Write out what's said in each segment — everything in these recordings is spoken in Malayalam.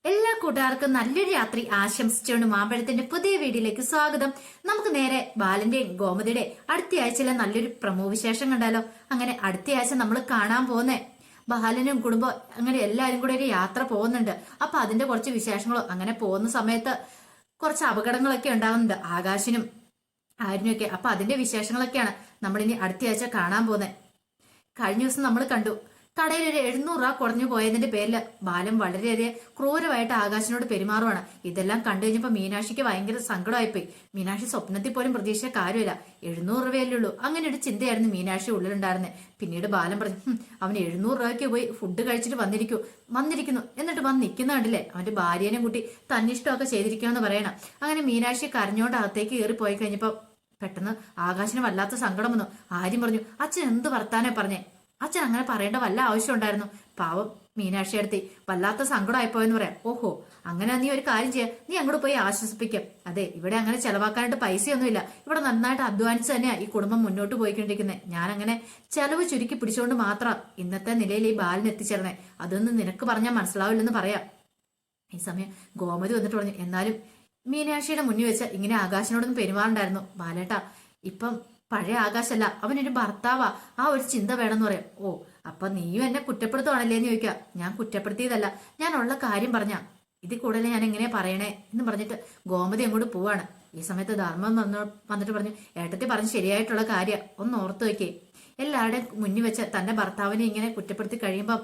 എല്ലാ കൂട്ടുകാർക്കും നല്ലൊരു രാത്രി ആശംസിച്ചുകൊണ്ട് മാമ്പഴത്തിന്റെ പുതിയ വീഡിയോയിലേക്ക് സ്വാഗതം. നമുക്ക് നേരെ ബാലന്റെയും ഗോമതിയുടെ അടുത്ത ആഴ്ചയിലെ നല്ലൊരു പ്രമോ വിശേഷം കണ്ടാലോ. അങ്ങനെ അടുത്ത ആഴ്ച നമ്മൾ കാണാൻ പോകുന്നേ ബാലനും കുടുംബം അങ്ങനെ എല്ലാരും കൂടെ ഒരു യാത്ര പോകുന്നുണ്ട്. അപ്പൊ അതിന്റെ കുറച്ച് വിശേഷങ്ങളോ അങ്ങനെ പോകുന്ന സമയത്ത് കുറച്ച് അപകടങ്ങളൊക്കെ ഉണ്ടാകുന്നുണ്ട് ആകാശിനും ആരിനൊക്കെ. അപ്പൊ അതിന്റെ വിശേഷങ്ങളൊക്കെയാണ് നമ്മളിനി അടുത്ത ആഴ്ച കാണാൻ പോകുന്നത്. കഴിഞ്ഞ ദിവസം നമ്മൾ കണ്ടു കടയിൽ ഒരു 700 രൂപ കുറഞ്ഞു പോയതിന്റെ പേരിൽ ബാലൻ വളരെയധികം ക്രൂരമായിട്ട് ആകാശിനോട് പെരുമാറുവാണ്. ഇതെല്ലാം കണ്ടു കഴിഞ്ഞപ്പോ മീനാക്ഷിക്ക് ഭയങ്കര സങ്കടമായിപ്പോയി. മീനാക്ഷി സ്വപ്നത്തിൽ പോലും പ്രതീക്ഷിച്ച കാര്യമില്ല. 700 രൂപയല്ലേ ഉള്ളൂ, അങ്ങനെ ഒരു ചിന്തയായിരുന്നു മീനാക്ഷി ഉള്ളിലുണ്ടായിരുന്നത്. പിന്നീട് ബാലൻ പറഞ്ഞു, അവൻ 700 രൂപയ്ക്ക് പോയി ഫുഡ് കഴിച്ചിട്ട് വന്നിരിക്കുന്നു എന്നിട്ട് വന്ന് നിൽക്കുന്ന കണ്ടില്ലേ, അവന്റെ ഭാര്യനെ കൂട്ടി തന്നിഷ്ടമൊക്കെ ചെയ്തിരിക്കണമെന്ന് പറയണം. അങ്ങനെ മീനാക്ഷി കരഞ്ഞോണ്ട് അകത്തേക്ക് കയറി പോയി കഴിഞ്ഞപ്പോ പെട്ടെന്ന് ആകാശിന് വല്ലാത്ത സങ്കടം വന്നു. ആര്യം പറഞ്ഞു, അച്ഛൻ എന്ത് വർത്താനേ പറഞ്ഞേ, അച്ഛൻ അങ്ങനെ പറയേണ്ട വല്ല ആവശ്യം ഉണ്ടായിരുന്നു. പാവം മീനാക്ഷി അടുത്ത് വല്ലാത്ത സങ്കടമായിപ്പോയെന്ന് പറയാം. ഓഹോ, അങ്ങനെ നീ ഒരു കാര്യം ചെയ്യാം, നീ അങ്ങോട്ട് പോയി ആശ്വസിപ്പിക്കാം. അതെ, ഇവിടെ അങ്ങനെ ചെലവാക്കാനായിട്ട് പൈസയൊന്നുമില്ല, ഇവിടെ നന്നായിട്ട് അധ്വാനിച്ച് തന്നെയാ ഈ കുടുംബം മുന്നോട്ട് പോയിക്കൊണ്ടിരിക്കുന്നത്. ഞാൻ അങ്ങനെ ചെലവ് ചുരുക്കി പിടിച്ചുകൊണ്ട് മാത്രം ഇന്നത്തെ നിലയിൽ ഈ ബാലിന് എത്തിച്ചേർന്നേ. അതൊന്നും നിനക്ക് പറഞ്ഞാൽ മനസ്സിലാവില്ലെന്ന് പറയാം. ഈ സമയം ഗോമതി വന്നിട്ട് പറഞ്ഞു, എന്നാലും മീനാക്ഷിയുടെ മുന്നിൽ വെച്ച് ഇങ്ങനെ ആകാശിനോടൊന്നും പെരുമാറുണ്ടായിരുന്നു ബാലേട്ടാ. ഇപ്പം പഴയ ആകാശല്ല, അവനൊരു ഭർത്താവാ, ആ ഒരു ചിന്ത വേണമെന്ന് പറയാം. ഓ, അപ്പൊ നീയും എന്നെ കുറ്റപ്പെടുത്തുവാണല്ലേ എന്ന് ചോദിക്കാം. ഞാൻ കുറ്റപ്പെടുത്തിയതല്ല, ഞാൻ ഉള്ള കാര്യം പറഞ്ഞ. ഇതിൽ കൂടുതൽ ഞാൻ എങ്ങനെയാ പറയണേ എന്ന് പറഞ്ഞിട്ട് ഗോമതി അങ്ങോട്ട് പോവാണ്. ഈ സമയത്ത് ധർമ്മം വന്നിട്ട് പറഞ്ഞു, ഏട്ടത്തി പറഞ്ഞ് ശരിയായിട്ടുള്ള കാര്യം ഒന്ന് ഓർത്തു വെക്കേ. എല്ലാവരുടെയും മുന്നിൽ വെച്ച് തന്റെ ഭർത്താവിനെ ഇങ്ങനെ കുറ്റപ്പെടുത്തി കഴിയുമ്പം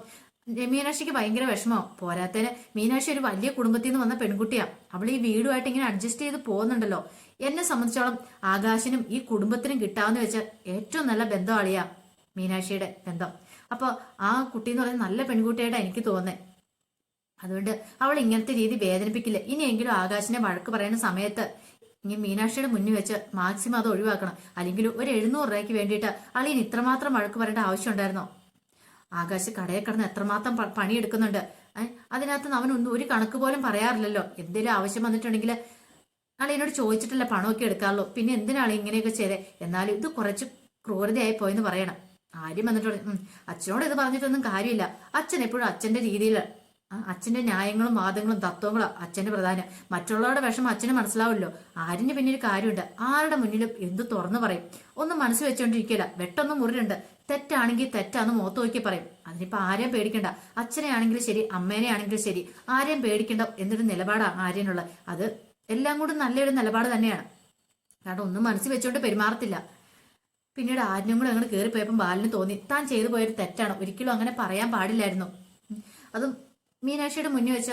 മീനാക്ഷിക്ക് ഭയങ്കര വിഷമമാവും. പോരാത്തതിന് മീനാക്ഷി ഒരു വലിയ കുടുംബത്തിൽ നിന്ന് വന്ന പെൺകുട്ടിയാ. അവൾ ഈ വീടുമായിട്ട് ഇങ്ങനെ അഡ്ജസ്റ്റ് ചെയ്ത് പോകുന്നുണ്ടല്ലോ. എന്നെ സംബന്ധിച്ചോളം ആകാശിനും ഈ കുടുംബത്തിനും കിട്ടാവുന്ന വെച്ച ഏറ്റവും നല്ല ബന്ധമാളിയാ മീനാക്ഷിയുടെ ബന്ധം. അപ്പൊ ആ കുട്ടി എന്ന് പറയുന്നത് നല്ല പെൺകുട്ടിയായിട്ടാ എനിക്ക് തോന്നുന്നത്. അതുകൊണ്ട് അവൾ ഇങ്ങനത്തെ രീതി വേദനിപ്പിക്കില്ല. ഇനിയെങ്കിലും ആകാശിനെ വഴക്ക് പറയുന്ന സമയത്ത് ഇനി മീനാക്ഷിയുടെ മുന്നിൽ വെച്ച് മാക്സിമം അത് ഒഴിവാക്കണം. അല്ലെങ്കിൽ ഒരു 700 രൂപയ്ക്ക് വേണ്ടിയിട്ട് അളിയൻ ഇത്രമാത്രം വഴക്ക് പറയേണ്ട ആവശ്യം ഉണ്ടായിരുന്നോ? ആകാശ് കടയിൽ കിടന്ന് എത്രമാത്രം പണിയെടുക്കുന്നുണ്ട്. അതിനകത്ത് അവനൊന്നും ഒരു കണക്ക് പോലും പറയാറില്ലല്ലോ. എന്തെങ്കിലും ആവശ്യം വന്നിട്ടുണ്ടെങ്കിൽ എന്നോട് ചോദിച്ചിട്ടല്ല പണമൊക്കെ എടുക്കാറുള്ളൂ. പിന്നെ എന്തിനാണ് ഇങ്ങനെയൊക്കെ ചെയ്തേ? എന്നാലും ഇത് കുറച്ച് ക്രൂരതയായി പോയെന്ന് പറയണം. ആര്യം വന്നിട്ട് അച്ഛനോട് ഇത് പറഞ്ഞിട്ടൊന്നും കാര്യമില്ല. അച്ഛൻ എപ്പോഴും അച്ഛന്റെ രീതിയിൽ അച്ഛന്റെ ന്യായങ്ങളും വാദങ്ങളും തത്വങ്ങളും അച്ഛന്റെ പ്രധാനം. മറ്റുള്ളവരുടെ വിഷമം അച്ഛന് മനസ്സിലാവില്ലോ. ആരിന് പിന്നെ ഒരു കാര്യമുണ്ട്, ആരുടെ മുന്നിലും എന്ത് തുറന്നു പറയും. ഒന്നും മനസ്സിൽ വെച്ചോണ്ടിരിക്കില്ല. വെട്ടൊന്നും മുറിലുണ്ട്, തെറ്റാണെങ്കിൽ തെറ്റാന്ന് മുഖത്ത് നോക്കി പറയും. അതിനിപ്പോ ആരെയും പേടിക്കണ്ട. അച്ഛനെ ആണെങ്കിലും ശരി, അമ്മേനെ ആണെങ്കിലും ശരി, ആരെയും പേടിക്കണ്ട എന്നൊരു നിലപാടാണ് ആര്യനുള്ളത്. അത് എല്ലാം കൂടി നല്ലൊരു നിലപാട് തന്നെയാണ്. കാരണം ഒന്നും മനസ്സിൽ വെച്ചോണ്ട് പെരുമാറത്തില്ല. പിന്നീട് ആര്യനും കൂടെ അങ്ങനെ കയറിപ്പോയപ്പോൾ ബാലിന് തോന്നി താൻ ചെയ്തു പോയൊരു തെറ്റാണ്, ഒരിക്കലും അങ്ങനെ പറയാൻ പാടില്ലായിരുന്നു. അതും മീനാക്ഷിയുടെ മുന്നിൽ വെച്ച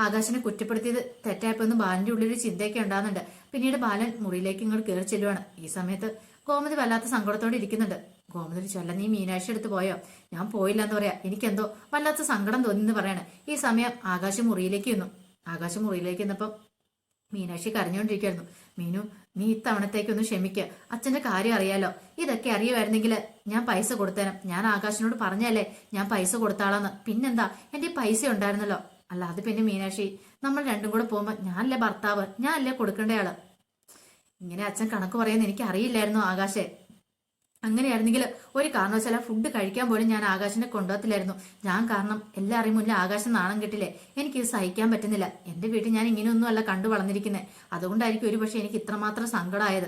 ആകാശിനെ കുറ്റപ്പെടുത്തിയത് തെറ്റായപ്പോന്ന് ബാലന്റെ ഉള്ളിലൊരു ചിന്തയൊക്കെ ഉണ്ടാകുന്നുണ്ട്. പിന്നീട് ബാലൻ മുറിയിലേക്ക് ഇങ്ങോട്ട് കയറി ചെല്ലുവാണ്. ഈ സമയത്ത് ഗോമതി വല്ലാത്ത സങ്കടത്തോടെ ഇരിക്കുന്നുണ്ട്. ഗോമതി ചൊല്ല, നീ മീനാക്ഷി എടുത്ത് പോയോ? ഞാൻ പോയില്ല എന്ന് പറയാ. എനിക്കെന്തോ വല്ലാത്ത സങ്കടം തോന്നിന്ന് പറയണേ. ഈ സമയം ആകാശം മുറിയിലേക്ക് വന്നു. ആകാശം മുറിയിലേക്ക് വന്നപ്പം മീനാക്ഷി കരഞ്ഞുകൊണ്ടിരിക്കുകയായിരുന്നു. മീനു, നീ ഇത്തവണത്തേക്കൊന്ന് ക്ഷമിക്കുക. അച്ഛന്റെ കാര്യം അറിയാലോ. ഇതൊക്കെ അറിയുമായിരുന്നെങ്കിൽ ഞാൻ പൈസ കൊടുത്തേനും. ഞാൻ ആകാശിനോട് പറഞ്ഞല്ലേ ഞാൻ പൈസ കൊടുത്താളാന്ന്. പിന്നെന്താ, എന്റെ പൈസ ഉണ്ടായിരുന്നല്ലോ. അല്ല അത് പിന്നെ മീനാക്ഷി, നമ്മൾ രണ്ടും കൂടെ പോകുമ്പോ ഞാനല്ലേ ഭർത്താവ്, ഞാനല്ലേ കൊടുക്കേണ്ടയാള്. ഇങ്ങനെ അച്ഛൻ കണക്ക് പറയുന്നത് എനിക്ക് അറിയില്ലായിരുന്നു ആകാശേ. അങ്ങനെയായിരുന്നെങ്കിൽ ഒരു കാരണവശാലും ഫുഡ് കഴിക്കാൻ പോലും ഞാൻ ആകാശിനെ കൊണ്ടുപോകത്തില്ലായിരുന്നു. ഞാൻ കാരണം എല്ലാവരെയും മുന്നിൽ ആകാശം നാണം കെട്ടില്ലേ. എനിക്കിത് സഹിക്കാൻ പറ്റുന്നില്ല. എന്റെ വീട്ടിൽ ഞാൻ ഇങ്ങനെയൊന്നും അല്ല കണ്ടു വളർന്നിരിക്കുന്നത്. അതുകൊണ്ടായിരിക്കും ഒരു പക്ഷെ എനിക്ക് ഇത്രമാത്രം സങ്കടമായത്.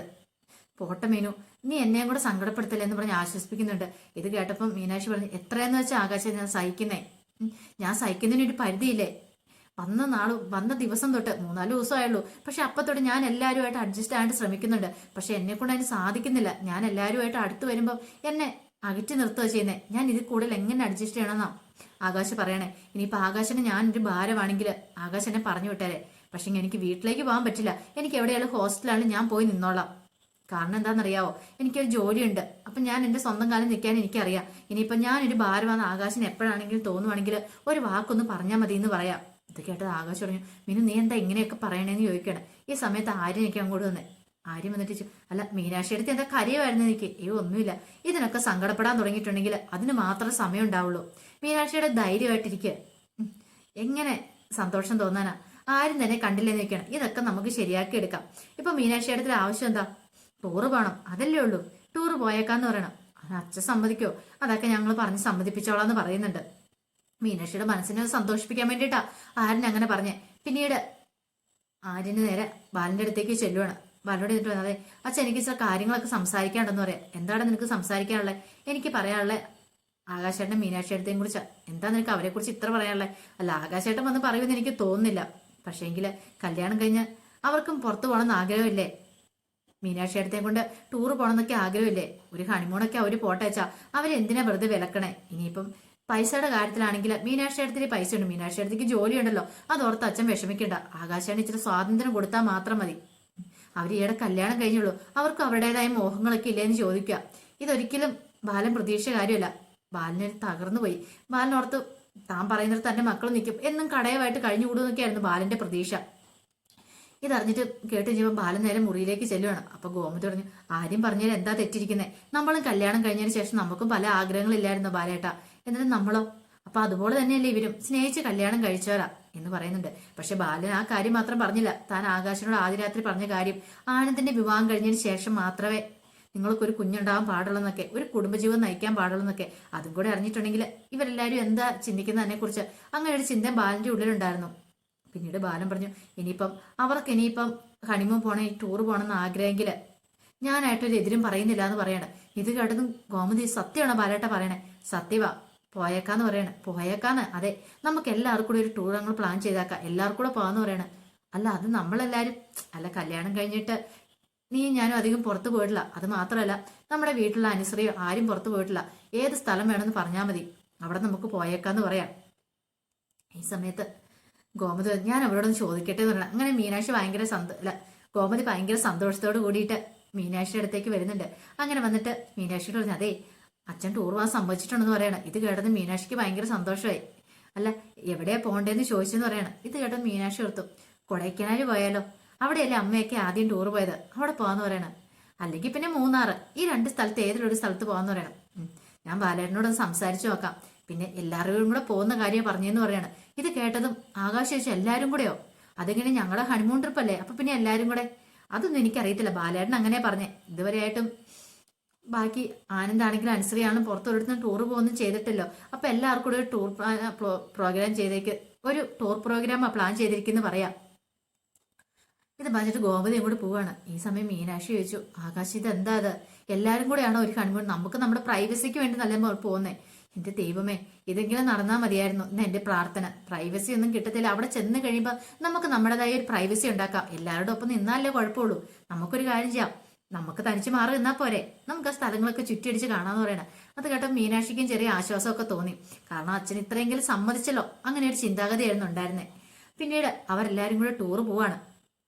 പോട്ടെ മീനു, നീ എന്നെയും കൂടെ സങ്കടപ്പെടുത്തില്ല എന്ന് പറഞ്ഞ് ആശ്വസിപ്പിക്കുന്നുണ്ട്. ഇത് കേട്ടപ്പം മീനാക്ഷി പറഞ്ഞു, എത്രയെന്ന് വെച്ചാൽ ആകാശം ഞാൻ സഹിക്കുന്നേ. ഞാൻ സഹിക്കുന്നതിന് ഒരു പരിധിയില്ലേ. വന്ന ദിവസം തൊട്ട് 3-4 ദിവസമായുള്ളൂ. പക്ഷെ അപ്പൊ തൊട്ട് ഞാൻ എല്ലാവരുമായിട്ട് അഡ്ജസ്റ്റ് ആയിട്ട് ശ്രമിക്കുന്നുണ്ട്. പക്ഷെ എന്നെ കൊണ്ട് അതിന് സാധിക്കുന്നില്ല. ഞാൻ എല്ലാവരുമായിട്ട് അടുത്ത് വരുമ്പോൾ എന്നെ അകറ്റി നിർത്തുക ചെയ്യുന്നത്. ഞാൻ ഇതിൽ കൂടുതൽ എങ്ങനെ അഡ്ജസ്റ്റ് ചെയ്യണമെന്നാ ആകാശ് പറയണേ. ഇനിയിപ്പോ ആകാശന് ഞാൻ ഒരു ഭാരമാണെങ്കിൽ ആകാശ് എന്നെ പറഞ്ഞു വിട്ടേരെ. പക്ഷെ എനിക്ക് വീട്ടിലേക്ക് പോകാൻ പറ്റില്ല. എനിക്ക് എവിടെയാലും ഹോസ്റ്റലാണ് ഞാൻ പോയി നിന്നോളാം. കാരണം എന്താണെന്നറിയാവോ, എനിക്കൊരു ജോലിയുണ്ട്. അപ്പൊ ഞാൻ എന്റെ സ്വന്തം കാലം നിൽക്കാൻ എനിക്കറിയാം. ഇനിയിപ്പൊ ഞാനൊരു ഭാരമാണെന്ന് ആകാശിന് എപ്പോഴാണെങ്കിലും തോന്നുവാണെങ്കിൽ ഒരു വാക്കൊന്ന് പറഞ്ഞാൽ മതി എന്ന് പറയാം. ഇത് കേട്ടത് ആകാശ് പറഞ്ഞു, മീനു നീ എന്താ ഇങ്ങനെയൊക്കെ പറയണേന്ന് ചോദിക്കണം. ഈ സമയത്ത് ആര്യം എനിക്ക് അങ്ങോട്ട് വന്നേ. ആര്യം വന്നിട്ട് അല്ല മീനാക്ഷി അടുത്ത് എന്താ കരയുമായിരുന്നു എനിക്ക്. ഒന്നുമില്ല. ഇതിനൊക്കെ സങ്കടപ്പെടാൻ തുടങ്ങിയിട്ടുണ്ടെങ്കിൽ അതിന് മാത്രം സമയം ഉണ്ടാവുള്ളൂ. മീനാക്ഷിയുടെ ധൈര്യമായിട്ടിരിക്കുക. എങ്ങനെ സന്തോഷം തോന്നാനാ? ആരും തന്നെ കണ്ടില്ലെന്ന് വെക്കണം. ഇതൊക്കെ നമുക്ക് ശരിയാക്കി എടുക്കാം. ഇപ്പൊ മീനാക്ഷി അടുത്ത ആവശ്യം എന്താ? ടൂറ് പോകണം, അതല്ലേ ഉള്ളൂ. ടൂറ് പോയേക്കാന്ന് പറയണം. അത് അച്ഛൻ സമ്മതിക്കോ? അതൊക്കെ ഞങ്ങൾ പറഞ്ഞ് സമ്മതിപ്പിച്ചോളാന്ന് പറയുന്നുണ്ട്. മീനാക്ഷിയുടെ മനസ്സിനെ സന്തോഷിപ്പിക്കാൻ വേണ്ടിയിട്ടാ ആര്യൻ അങ്ങനെ പറഞ്ഞേ. പിന്നീട് ആര്യന് നേരെ ബാലന്റെ അടുത്തേക്ക് ചെല്ലുവാണ്. ബാലനോട് എന്നിട്ട് അതെ അച്ഛൻ എനിക്ക് ചില കാര്യങ്ങളൊക്കെ സംസാരിക്കാണ്ടെന്ന് പറയാം. എന്താണ് നിനക്ക് സംസാരിക്കാനുള്ളത്? എനിക്ക് പറയാനുള്ളത് ആകാശേട്ടൻ മീനാക്ഷിയേട്ടത്തെയും കുറിച്ച്. എന്താ നിനക്ക് അവരെ കുറിച്ച് ഇത്ര പറയാനുള്ളത്? അല്ല, ആകാശേട്ടൻ വന്ന് പറയുമെന്ന് എനിക്ക് തോന്നുന്നില്ല. പക്ഷേങ്കിൽ കല്യാണം കഴിഞ്ഞ് അവർക്കും പുറത്തു പോകണമെന്ന് ആഗ്രഹമില്ലേ? മീനാക്ഷിയേട്ടത്തെയും കൊണ്ട് ടൂർ പോകണമെന്നൊക്കെ ആഗ്രഹമില്ലേ? ഒരു ഹണിമൂണൊക്കെ അവര് പോട്ടേച്ചാ അവരെന്തിനാ വെറുതെ വിലക്കണേ? ഇനിയിപ്പം പൈസയുടെ കാര്യത്തിലാണെങ്കിൽ മീനാക്ഷിയേട്ടത്തിന് പൈസ ഉണ്ട്, മീനാക്ഷിയേട്ടത്തിക്ക് ജോലി ഉണ്ടല്ലോ. അതോർത്ത് അച്ഛൻ വിഷമിക്കണ്ട. ആകാശാണ് ഇച്ചിരി സ്വാതന്ത്ര്യം കൊടുത്താൽ മാത്രം മതി. അവർ ഈയിടെ കല്യാണം കഴിഞ്ഞുള്ളൂ, അവർക്ക് അവരുടേതായ മോഹങ്ങളൊക്കെ ഇല്ലേന്ന് ചോദിക്കുക. ഇതൊരിക്കലും ബാലൻ പ്രതീക്ഷ കാര്യമല്ല. ബാലന് തകർന്നു പോയി. ബാലനോർത്ത് താൻ പറയുന്നത് തന്റെ മക്കൾ നിൽക്കും എന്നും കടയമായിട്ട് കഴിഞ്ഞുകൂടുന്നൊക്കെയായിരുന്നു ബാലന്റെ പ്രതീക്ഷ. ഇതറിഞ്ഞിട്ട് കേട്ട് ജീവൻ ബാലൻ നേരെ മുറിയിലേക്ക് ചെല്ലുവാണ്. അപ്പൊ ഗോമതി പറഞ്ഞു, ആര്യം പറഞ്ഞാൽ എന്താ തെറ്റിരിക്കുന്നത്? നമ്മളും കല്യാണം കഴിഞ്ഞതിന് ശേഷം നമുക്കും പല ആഗ്രഹങ്ങളില്ലായിരുന്നു ബാലേട്ട, എന്നിട്ട് നമ്മളോ? അപ്പൊ അതുപോലെ തന്നെയല്ലേ ഇവരും സ്നേഹിച്ച് കല്യാണം കഴിച്ചവരാ എന്ന് പറയുന്നുണ്ട്. പക്ഷെ ബാലൻ ആ കാര്യം മാത്രം പറഞ്ഞില്ല. താൻ ആകാശനോട് ആദ്യ രാത്രി പറഞ്ഞ കാര്യം, ആനന്ദിന്റെ വിവാഹം കഴിഞ്ഞതിന് ശേഷം മാത്രമേ നിങ്ങൾക്കൊരു കുഞ്ഞുണ്ടാവാൻ പാടുള്ളൂന്നൊക്കെ, ഒരു കുടുംബജീവിതം നയിക്കാൻ പാടുള്ളൂന്നൊക്കെ. അതും കൂടെ അറിഞ്ഞിട്ടുണ്ടെങ്കിൽ ഇവരെല്ലാവരും എന്താ ചിന്തിക്കുന്നതിനെ കുറിച്ച് അങ്ങനെ ഒരു ചിന്ത ബാലന്റെ ഉള്ളിലുണ്ടായിരുന്നു. പിന്നീട് ബാലൻ പറഞ്ഞു, ഇനിയിപ്പം ഹണിമൂൺ പോണേ, ടൂർ പോകണമെന്ന് ആഗ്രഹമെങ്കിൽ ഞാനായിട്ടൊരു എതിരും പറയുന്നില്ല എന്ന് പറയണേ. ഇത് കേട്ടതും ഗോമതി, സത്യമാണോ ബാലേട്ട പറയണേ? സത്യവാ, പോയേക്കാന്ന് പറയണേ. പോയേക്കാന്ന്? അതെ, നമുക്ക് എല്ലാവർക്കും കൂടി ഒരു ടൂർ ഞങ്ങൾ പ്ലാൻ ചെയ്തേക്കാം, എല്ലാവർക്കും കൂടെ പോകാന്ന് പറയണേ. അല്ല, അത് നമ്മളെല്ലാരും അല്ല, കല്യാണം കഴിഞ്ഞിട്ട് നീ ഞാനും അധികം പുറത്തു പോയിട്ടില്ല. അത് മാത്രമല്ല, നമ്മുടെ വീട്ടിലുള്ള അനുസരിയോ ആരും പുറത്തു പോയിട്ടില്ല. ഏത് സ്ഥലം വേണമെന്ന് പറഞ്ഞാൽ മതി, അവിടെ നമുക്ക് പോയേക്കാന്ന് പറയാം. ഈ സമയത്ത് ഗോമതി, ഞാൻ അവരോടൊന്ന് ചോദിക്കട്ടെ എന്ന് പറയണം. അങ്ങനെ മീനാക്ഷി ഗോമതി ഭയങ്കര സന്തോഷത്തോട് കൂടിയിട്ട് മീനാക്ഷിയുടെ അടുത്തേക്ക് വരുന്നുണ്ട്. അങ്ങനെ വന്നിട്ട് മീനാക്ഷിയോട് പറഞ്ഞു, അതെ അച്ഛൻ ടൂർ പോകാൻ സമ്മതിച്ചിട്ടുണ്ടെന്ന് പറയണം. ഇത് കേട്ടത് മീനാക്ഷിക്ക് ഭയങ്കര സന്തോഷമായി. അല്ല, എവിടെയാ പോകണ്ടേന്ന് ചോദിച്ചെന്ന് പറയണം. ഇത് കേട്ടത് മീനാക്ഷി ഓർത്തു, കൊടൈക്കനാൽ പോയാലോ? അവിടെയല്ലേ അമ്മയൊക്കെ ആദ്യം ടൂർ പോയത്, അവിടെ പോകാന്ന് പറയണം. അല്ലെങ്കിൽ പിന്നെ മൂന്നാറ്, ഈ രണ്ട് സ്ഥലത്ത് ഏതിലൊരു സ്ഥലത്ത് പോകാന്ന് പറയണം. ഞാൻ ബാലേട്ടനോടൊന്ന് സംസാരിച്ചു നോക്കാം. പിന്നെ എല്ലാവരും കൂടെ പോകുന്ന കാര്യം പറഞ്ഞെന്ന് പറയണം. ഇത് കേട്ടതും ആകാശ് ചോദിച്ചു, എല്ലാവരും കൂടെയോ? അതിങ്ങനെ ഞങ്ങളുടെ ഹണിമൂൺ ട്രിപ്പ് അല്ലേ, അപ്പൊ പിന്നെ എല്ലാവരും കൂടെ? അതൊന്നും എനിക്കറിയത്തില്ല, ബാലേട്ടൻ അങ്ങനെ പറഞ്ഞേ. ഇതുവരെയായിട്ടും ബാക്കി ആനന്ദാണെങ്കിലും അനുസരിയാണെങ്കിലും പുറത്തൊരിടത്തും ടൂർ പോകുന്നും ചെയ്തിട്ടല്ലോ. അപ്പൊ എല്ലാവർക്കും കൂടെ ഒരു ടൂർ പ്രോഗ്രാം ഒരു ടൂർ പ്രോഗ്രാം പ്ലാൻ ചെയ്തിരിക്കുന്നു പറയാം. ഇത് പറഞ്ഞിട്ട് ഗോമതി കൂടെ പോവാണ്. ഈ സമയം മീനാക്ഷി ചോദിച്ചു, ആകാശ് ഇത് എന്താ? അത് എല്ലാവരും കൂടെയാണോ ഒരു ഹണിമൂൺ? നമുക്ക് നമ്മുടെ പ്രൈവസിക്ക് വേണ്ടി നല്ല പോകുന്നേ. എന്റെ ദൈവമേ, ഇതെങ്കിലും നടന്നാൽ മതിയായിരുന്നു എന്ന് എന്റെ പ്രാർത്ഥന. പ്രൈവസി ഒന്നും കിട്ടത്തില്ല. അവിടെ ചെന്ന് കഴിയുമ്പോൾ നമുക്ക് നമ്മുടേതായ ഒരു പ്രൈവസി ഉണ്ടാക്കാം. എല്ലാവരുടെ ഒപ്പം നിന്നാലേ കുഴപ്പമുള്ളൂ. നമുക്കൊരു കാര്യം ചെയ്യാം, നമുക്ക് തനിച്ച് മാറി നിന്നാൽ പോരെ, നമുക്ക് ആ സ്ഥലങ്ങളൊക്കെ ചുറ്റിയടിച്ച് കാണാന്ന് പറയണേ. അത് കേട്ട മീനാക്ഷിക്കും ചെറിയ ആശ്വാസമൊക്കെ തോന്നി. കാരണം അച്ഛൻ ഇത്രയെങ്കിലും സമ്മതിച്ചല്ലോ, അങ്ങനെ ഒരു ചിന്താഗതിയായിരുന്നു ഉണ്ടായിരുന്നേ. പിന്നീട് അവരെല്ലാരും കൂടെ ടൂർ പോവാണ്.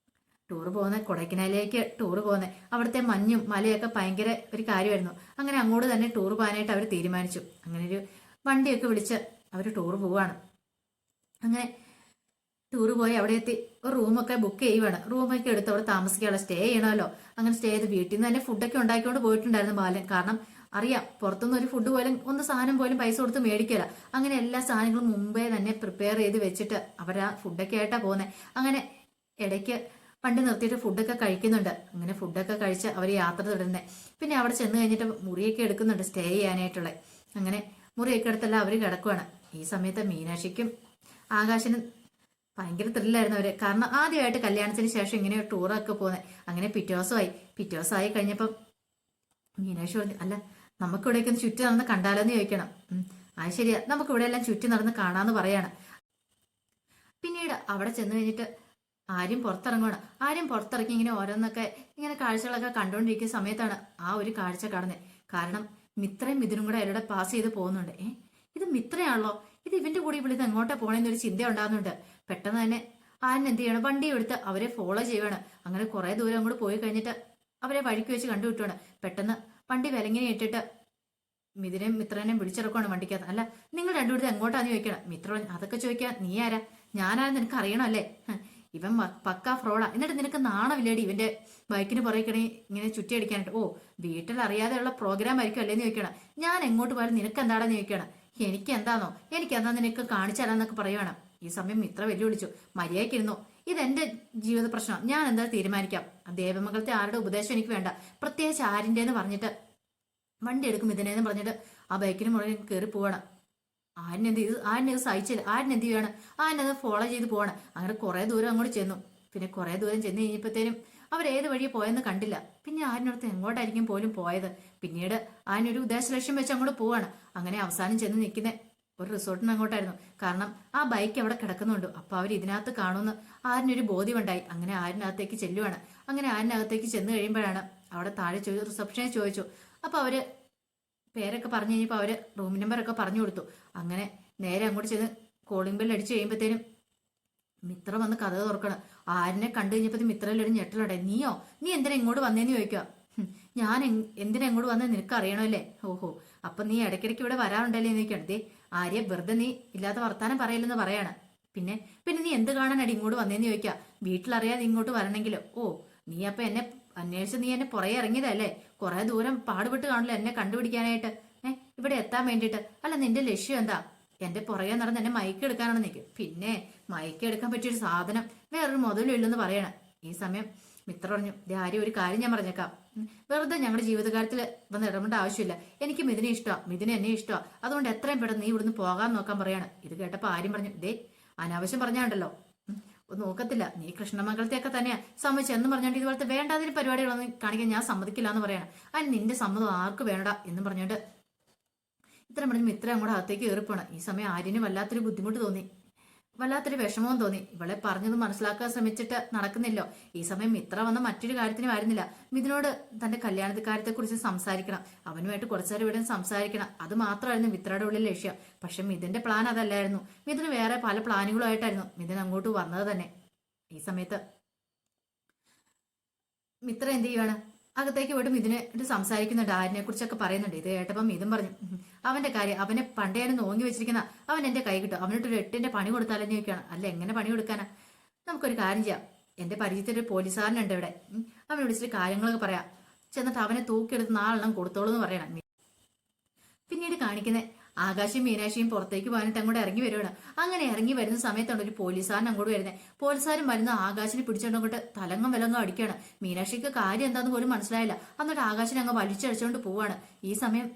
ടൂർ പോകുന്ന കൊടൈക്കനാലിലേക്ക് ടൂർ പോകുന്നത്, അവിടുത്തെ മഞ്ഞും മലയൊക്കെ ഭയങ്കര ഒരു കാര്യമായിരുന്നു. അങ്ങനെ അങ്ങോട്ട് തന്നെ ടൂർ പോകാനായിട്ട് അവർ തീരുമാനിച്ചു. അങ്ങനെ ഒരു വണ്ടിയൊക്കെ വിളിച്ച് അവർ ടൂർ പോവാണ്. അങ്ങനെ ടൂർ പോയി അവിടെ എത്തി ഒരു റൂമൊക്കെ ബുക്ക് ചെയ്യുവാണ്. റൂമൊക്കെ എടുത്ത് അവിടെ താമസിക്കാനുള്ള സ്റ്റേ ചെയ്യണമല്ലോ. അങ്ങനെ സ്റ്റേ ചെയ്ത് വീട്ടിൽ നിന്ന് തന്നെ ഫുഡൊക്കെ ഉണ്ടാക്കിക്കൊണ്ട് പോയിട്ടുണ്ടായിരുന്നു ബാലൻ. കാരണം അറിയാം, പുറത്തുനിന്ന് ഒരു ഫുഡ് പോലും സാധനം പോലും പൈസ കൊടുത്ത് മേടിക്കില്ല. അങ്ങനെ എല്ലാ സാധനങ്ങളും മുമ്പേ തന്നെ പ്രിപ്പയർ ചെയ്ത് വെച്ചിട്ട് അവർ ആ ഫുഡൊക്കെ ആയിട്ടാണ് പോകുന്നത്. അങ്ങനെ ഇടയ്ക്ക് വണ്ടി നിർത്തിയിട്ട് ഫുഡൊക്കെ കഴിക്കുന്നുണ്ട്. അങ്ങനെ ഫുഡൊക്കെ കഴിച്ച് അവർ യാത്ര തുടരുന്നത്. പിന്നെ അവിടെ ചെന്ന് കഴിഞ്ഞിട്ട് മുറിയൊക്കെ എടുക്കുന്നുണ്ട് സ്റ്റേ ചെയ്യാനായിട്ടുള്ള. അങ്ങനെ മുറിയൊക്കെ എടുത്തെല്ലാം അവർ കിടക്കുവാണ്. ഈ സമയത്ത് മീനാക്ഷിക്കും ആകാശനും ഭയങ്കര ത്രില്ലായിരുന്നു അവര്. കാരണം ആദ്യമായിട്ട് കല്യാണത്തിന് ശേഷം ഇങ്ങനെ ഒരു ടൂറൊക്കെ പോകുന്നത്. അങ്ങനെ പിറ്റേ ദിവസമായി കഴിഞ്ഞപ്പം മീനാക്ഷി പറഞ്ഞു, അല്ല നമുക്കിവിടേക്ക് ഒന്ന് ചുറ്റി നടന്ന് കണ്ടാലോന്ന് ചോദിക്കണം. അത് ശരിയാ, നമുക്കിവിടെ എല്ലാം ചുറ്റി നടന്ന് കാണാന്ന് പറയാണ്. പിന്നീട് അവിടെ ചെന്ന് കഴിഞ്ഞിട്ട് ആര്യം പുറത്തിറങ്ങണം. ആര്യം പുറത്തിറങ്ങി ഇങ്ങനെ ഓരോന്നൊക്കെ ഇങ്ങനെ കാഴ്ചകളൊക്കെ കണ്ടുകൊണ്ടിരിക്കുന്ന സമയത്താണ് ആ ഒരു കാഴ്ച കാണുന്നത്. കാരണം മിത്രയും മിഥുനും കൂടെ അതിലൂടെ പാസ് ചെയ്ത് പോകുന്നുണ്ട്. ഇത് മിത്രയാണല്ലോ, ഇത് ഇവന്റെ കൂടെ ഇവിടെ ഇത് എങ്ങോട്ടാ പോണെന്നൊരു ചിന്ത ഉണ്ടാകുന്നുണ്ട്. പെട്ടെന്ന് തന്നെ ആര്യൻ എന്ത് ചെയ്യണം, വണ്ടി എടുത്ത് അവരെ ഫോളോ ചെയ്യുവാണ്. അങ്ങനെ കുറെ ദൂരം അങ്ങോട്ട് പോയി കഴിഞ്ഞിട്ട് അവരെ വഴിക്ക് വെച്ച് കണ്ടുവിട്ടുവാണ്. പെട്ടെന്ന് വണ്ടി വിലങ്ങിനെ ഇട്ടിട്ട് മിഥുനെയും മിത്രനെയും വിളിച്ചിറക്കുവാണ് വണ്ടിക്കകത്ത്. അല്ല, നിങ്ങൾ രണ്ടുപേരും എങ്ങോട്ടാന്ന് ചോദിക്കണം. മിത്ര അതൊക്കെ ചോദിക്കാൻ നീ ആരാ? ഞാനാരെന്ന് നിനക്ക് അറിയണം അല്ലേ? ഇവൻ പക്കാ ഫ്രോഡാ. എന്നിട്ട് നിനക്ക് നാണമില്ലേടി ഇവന്റെ ബൈക്കിന് പറയണേ ഇങ്ങനെ ചുറ്റി അടിക്കാനായിട്ട്? ഓ, വീട്ടിൽ അറിയാതെയുള്ള പ്രോഗ്രാം ആയിരിക്കും അല്ലേന്ന് ചോദിക്കണം. ഞാൻ എങ്ങോട്ട് പോയാലും നിനക്ക് എന്താണെന്ന് ചോദിക്കണം. എനിക്ക് എന്താ നിനക്ക് കാണിച്ചു തരാന്നൊക്കെ പറയുവാണ്. ഈ സമയം മിത്ര വെല്ലുവിളിച്ചു, മര്യാദയ്ക്കിരുന്നു, ഇതെന്റെ ജീവിത പ്രശ്നം, ഞാൻ എന്താ തീരുമാനിക്കാം. ദേവമംഗലത്തെ ആരുടെ ഉപദേശം എനിക്ക് വേണ്ട, പ്രത്യേകിച്ച് ആരിന്റെ എന്ന് പറഞ്ഞിട്ട് വണ്ടി എടുക്കും ഇതിനെന്ന് പറഞ്ഞിട്ട് ആ ബൈക്കിന് മുകളിൽ കയറി പോവാണ്. ആരിനെത് സഹിച്ചില്ല. ആരിനെന്ത് ചെയ്യാണ്, ആരിനത് ഫോളോ ചെയ്ത് പോവാണ്. അങ്ങനെ കുറെ ദൂരം അങ്ങോട്ട് ചെന്നു. പിന്നെ കുറെ ദൂരം ചെന്ന് കഴിഞ്ഞപ്പോഴത്തേനും അവരേത് വഴിയെ പോയെന്ന് കണ്ടില്ല. പിന്നെ ആരിനടുത്ത് എങ്ങോട്ടായിരിക്കും പോലും പോയത്. പിന്നീട് ആരിനൊരു ഉദ്ദേശലക്ഷ്യം വെച്ച് അങ്ങോട്ട് പോവാണ്. അങ്ങനെ അവസാനം ചെന്ന് നിൽക്കുന്ന ഒരു റിസോർട്ടിന് അങ്ങോട്ടായിരുന്നു. കാരണം ആ ബൈക്ക് അവിടെ കിടക്കുന്നുണ്ട്. അപ്പൊ അവർ ഇതിനകത്ത് കാണുമെന്ന് ആരിനൊരു ബോധ്യമുണ്ടായി. അങ്ങനെ ആരിനകത്തേക്ക് ചെല്ലുവാണ്. അങ്ങനെ ആരിനകത്തേക്ക് ചെന്ന് കഴിയുമ്പോഴാണ് അവിടെ താഴെ റിസപ്ഷനെ ചോദിച്ചു. അപ്പൊ അവര് പേരൊക്കെ പറഞ്ഞു കഴിഞ്ഞപ്പോൾ അവര് റൂം നമ്പറൊക്കെ പറഞ്ഞു കൊടുത്തു. അങ്ങനെ നേരെ അങ്ങോട്ട് ചെന്ന് കോളിംഗ് ബെൽ അടിച്ചു കഴിയുമ്പോഴത്തേനും മിത്ര വന്ന് കഥ തുറക്കണം. ആരിനെ കണ്ടു കഴിഞ്ഞപ്പോ മിത്രയിലൊരു ഞെട്ടലുടെ. നീ എന്തിനാ ഇങ്ങോട്ട് വന്നേന്ന് ചോദിക്കുക. ഞാൻ എന്തിനാ ഇങ്ങോട്ട് വന്നത് നിനക്ക് അറിയണമല്ലേ? ഓഹോ, അപ്പൊ നീ ഇടയ്ക്കിടയ്ക്ക് ഇവിടെ വരാറുണ്ടല്ലേ എന്ന് ചോദിക്കണം. ദേ ആര്യ, വെറുതെ നീ ഇല്ലാത്ത വർത്താനം പറയില്ലെന്ന് പറയാണ്. പിന്നെ പിന്നെ നീ എന്ത് കാണാനടി ഇങ്ങോട്ട് വന്നേന്ന് ചോദിക്കുക. വീട്ടിലറിയാതെ ഇങ്ങോട്ട് വരണമെങ്കിലോ? ഓ, നീ അപ്പൊ എന്നെ അന്വേഷിച്ച് നീ എന്നെ പുറകെ ഇറങ്ങിയതല്ലേ? കുറെ ദൂരം പാടുപെട്ട് കാണില്ല എന്നെ കണ്ടുപിടിക്കാനായിട്ട്. ഇവിടെ എത്താൻ വേണ്ടിയിട്ട്. അല്ല, നിന്റെ ലക്ഷ്യം എന്താ? എന്റെ പുറകെ നടന്ന് എന്നെ മയക്കെടുക്കാനാണ് നിൽക്കുക. പിന്നെ മയക്കെടുക്കാൻ പറ്റിയൊരു സാധനം വേറൊരു മുതലും ഇല്ലെന്ന് പറയണം. ഈ സമയം മിത്ര പറഞ്ഞു, ആര്യ, ഒരു കാര്യം ഞാൻ പറഞ്ഞേക്കാം. വെറുതെ ഞങ്ങളുടെ ജീവിതകാലത്തിൽ വന്ന് ഇടപെടേണ്ട ആവശ്യമില്ല. എനിക്ക് മിഥുനെ ഇഷ്ടമാണ്, മിഥുനെ എന്നെ ഇഷ്ടമാണ്. അതുകൊണ്ട് എത്രയും പെട്ടെന്ന് നീ ഇവിടുന്ന് പോകാൻ നോക്കാൻ പറയാണ്. ഇത് കേട്ടപ്പോ ആര്യം പറഞ്ഞു, ദേ അനാവശ്യം പറഞ്ഞാണ്ടല്ലോ, നോക്കത്തില്ല. നീ കൃഷ്ണമംഗലത്തെയൊക്കെ തന്നെയാ സമ്മതിച്ചു എന്ന് പറഞ്ഞോണ്ട് ഇതുപോലത്തെ വേണ്ടാതിന് പരിപാടികളൊന്നും കാണിക്കാൻ ഞാൻ സമ്മതിക്കില്ല എന്ന് പറയാണ്. അതിന് നിന്റെ സമ്മതം ആർക്ക് വേണ്ട എന്നും പറഞ്ഞോണ്ട് ഇത്ര പറഞ്ഞ് മിത്ര അങ്ങോട്ട് അകത്തേക്ക് കയറിപ്പോണം. ഈ സമയം ആര്യന് വല്ലാത്തൊരു ബുദ്ധിമുട്ട് തോന്നി, വല്ലാത്തൊരു വിഷമവും തോന്നി. ഇവളെ പറഞ്ഞത് മനസ്സിലാക്കാൻ ശ്രമിച്ചിട്ട് നടക്കുന്നില്ലോ. ഈ സമയം മിത്ര വന്ന മറ്റൊരു കാര്യത്തിന് വരുന്നില്ല. മിഥുനോട് തന്റെ കല്യാണത്തെ കാര്യത്തെ കുറിച്ച് സംസാരിക്കണം, അവനുമായിട്ട് കുറച്ചേരം ഇവിടെ സംസാരിക്കണം. അത് മാത്രമായിരുന്നു മിത്രയുടെ ഉള്ളിൽ ലക്ഷ്യം. പക്ഷെ മിഥുന്റെ പ്ലാൻ അതല്ലായിരുന്നു. മിഥുന് വേറെ പല പ്ലാനുകളുമായിട്ടായിരുന്നു മിഥുൻ അങ്ങോട്ട് വന്നത് തന്നെ. ഈ സമയത്ത് മിത്ര എന്ത് ചെയ്യുവാണ്, അകത്തേക്ക് പോയിട്ട് മിഥുനായിട്ട് സംസാരിക്കുന്നുണ്ട്, ആരിനെ കുറിച്ചൊക്കെ പറയുന്നുണ്ട്. ഇത് കേട്ടപ്പം മിഥുൻ പറഞ്ഞു, അവന്റെ കാര്യം അവനെ പണ്ടേ ഞാൻ നോങ്ങി വെച്ചിരിക്കുന്ന അവൻ എന്റെ കൈ കിട്ടും, അവനൊരു 8ന്റെ പണി കൊടുത്താലെന്ന് ചോദിക്കുകയാണ്. അല്ല, എങ്ങനെ പണി കൊടുക്കാനാ? നമുക്കൊരു കാര്യം ചെയ്യാം, എന്റെ പരിചയത്തിൽ ഒരു പോലീസുകാരനുണ്ട് ഇവിടെ, അവനെ വിളിച്ചിട്ട് കാര്യങ്ങളൊക്കെ പറയാം, ചെന്നിട്ട് അവനെ തൂക്കിയെടുത്ത് 4 എണ്ണം കൊടുത്തോളൂ എന്ന് പറയണം. പിന്നീട് കാണിക്കുന്ന ആകാശയും മീനാക്ഷിയും പുറത്തേക്ക് പോകാനായിട്ട് അങ്ങോട്ട് ഇറങ്ങി വരുവാണ്. അങ്ങനെ ഇറങ്ങി വരുന്ന സമയത്താണ് ഒരു പോലീസുകാരൻ അങ്ങോട്ട് വരുന്നത്. പോലീസുകാരൻ വരുന്ന ആകാശിനെ പിടിച്ചോണ്ട് അങ്ങോട്ട് തലങ്ങും വിലങ്ങും അടിക്കുകയാണ്. മീനാക്ഷിക്ക് കാര്യം എന്താന്ന് പോലും മനസ്സിലായില്ല. എന്നിട്ട് ആകാശിനെ അങ്ങ് വലിച്ചടിച്ചോണ്ട് പോവാണ്. ഈ സമയം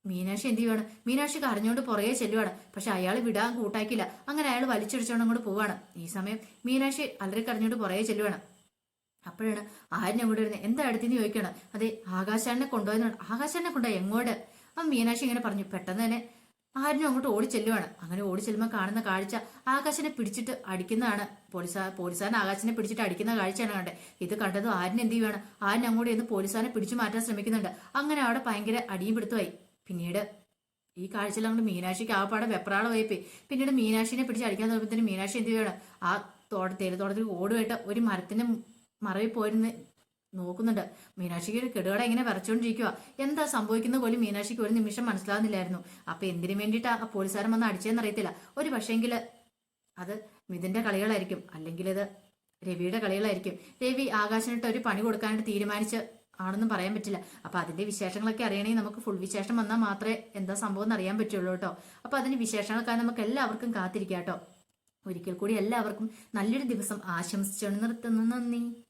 മീനാക്ഷി എന്ത് ചെയ്യുവാണ്, മീനാക്ഷി കരഞ്ഞോണ്ട് പുറകെ ചെല്ലുവാണ്. പക്ഷെ അയാൾ വിടാൻ കൂട്ടാക്കില്ല. അങ്ങനെ അയാൾ വലിച്ചടിച്ചോണ്ട് അങ്ങോട്ട് പോവാണ്. ഈ സമയം മീനാക്ഷി അലറി കരഞ്ഞോണ്ട് പുറകെ ചെല്ലുവാണ്. അപ്പോഴാണ് ആരിനെ അങ്ങോട്ട് വരുന്നത്. എന്താ അടുത്തെന്ന് ചോദിക്കുകയാണ്. അതെ, ആകാശാനെ കൊണ്ടുപോയെന്നാണ്. ആകാശാനെ കൊണ്ടുപോയി എങ്ങോട്ട്? അപ്പം മീനാക്ഷി ഇങ്ങനെ പറഞ്ഞു. പെട്ടെന്ന് തന്നെ ആരിനും അങ്ങോട്ട് ഓടിച്ചെല്ലുവാണ്. അങ്ങനെ ഓടിച്ചെല്ലുമ്പോൾ കാണുന്ന കാഴ്ച ആകാശിനെ പിടിച്ചിട്ട് അടിക്കുന്നതാണ്. പോലീസുകാരൻ ആകാശിനെ പിടിച്ചിട്ട് അടിക്കുന്ന കാഴ്ചയാണ് കണ്ടത്. ഇത് കണ്ടതും ആരിന് എന്ത് ചെയ്യുവാണ്, ആരിന് അങ്ങോട്ട് ചെന്ന് പോലീസുകാരനെ പിടിച്ചു മാറ്റാൻ ശ്രമിക്കുന്നുണ്ട്. അങ്ങനെ അവിടെ ഭയങ്കര അടിയും പിടുത്തമായി. പിന്നീട് ഈ കാഴ്ചയിൽ അങ്ങോട്ട് മീനാക്ഷിക്ക് ആപ്പാടെ വെപ്രാളമായി പോയി. പിന്നീട് മീനാക്ഷിനെ പിടിച്ച് അടിക്കാൻ നോക്കുമ്പോൾ മീനാക്ഷി എന്ത് ചെയ്യുവാണ്, ആ തേയിലത്തോട്ടത്തിൽ ഓടുമായിട്ട് ഒരു മരത്തിന്റെ മറവിൽ പോയിരുന്ന് നോക്കുന്നുണ്ട്. മീനാക്ഷിക്ക് ഒരു കെടുകട ഇങ്ങനെ വരച്ചോണ്ടിരിക്കുക. എന്താ സംഭവിക്കുന്ന പോലും മീനാക്ഷിക്ക് ഒരു നിമിഷം മനസ്സിലാകുന്നില്ലായിരുന്നു. അപ്പൊ എന്തിനു വേണ്ടിയിട്ട് ആ പോലീസുകാരൻ വന്ന് അടിച്ചതെന്ന് അറിയത്തില്ല. ഒരു പക്ഷേങ്കിൽ അത് മിഥുന്റെ കളികളായിരിക്കും, അല്ലെങ്കിൽ ഇത് രവിയുടെ കളികളായിരിക്കും. രവി ആകാശനിട്ട് ഒരു പണി കൊടുക്കാനായിട്ട് തീരുമാനിച്ച് ആണെന്നും പറയാൻ പറ്റില്ല. അപ്പൊ അതിന്റെ വിശേഷങ്ങളൊക്കെ അറിയണമെങ്കിൽ നമുക്ക് ഫുൾ വിശേഷം വന്നാൽ മാത്രമേ എന്താ സംഭവം എന്ന് അറിയാൻ പറ്റുള്ളൂ കേട്ടോ. അപ്പൊ അതിന് വിശേഷങ്ങളൊക്കെ നമുക്ക് എല്ലാവർക്കും കാത്തിരിക്കാം കേട്ടോ. ഒരിക്കൽ കൂടി എല്ലാവർക്കും നല്ലൊരു ദിവസം ആശംസിച്ചു നിർത്തുന്നു. നന്ദി.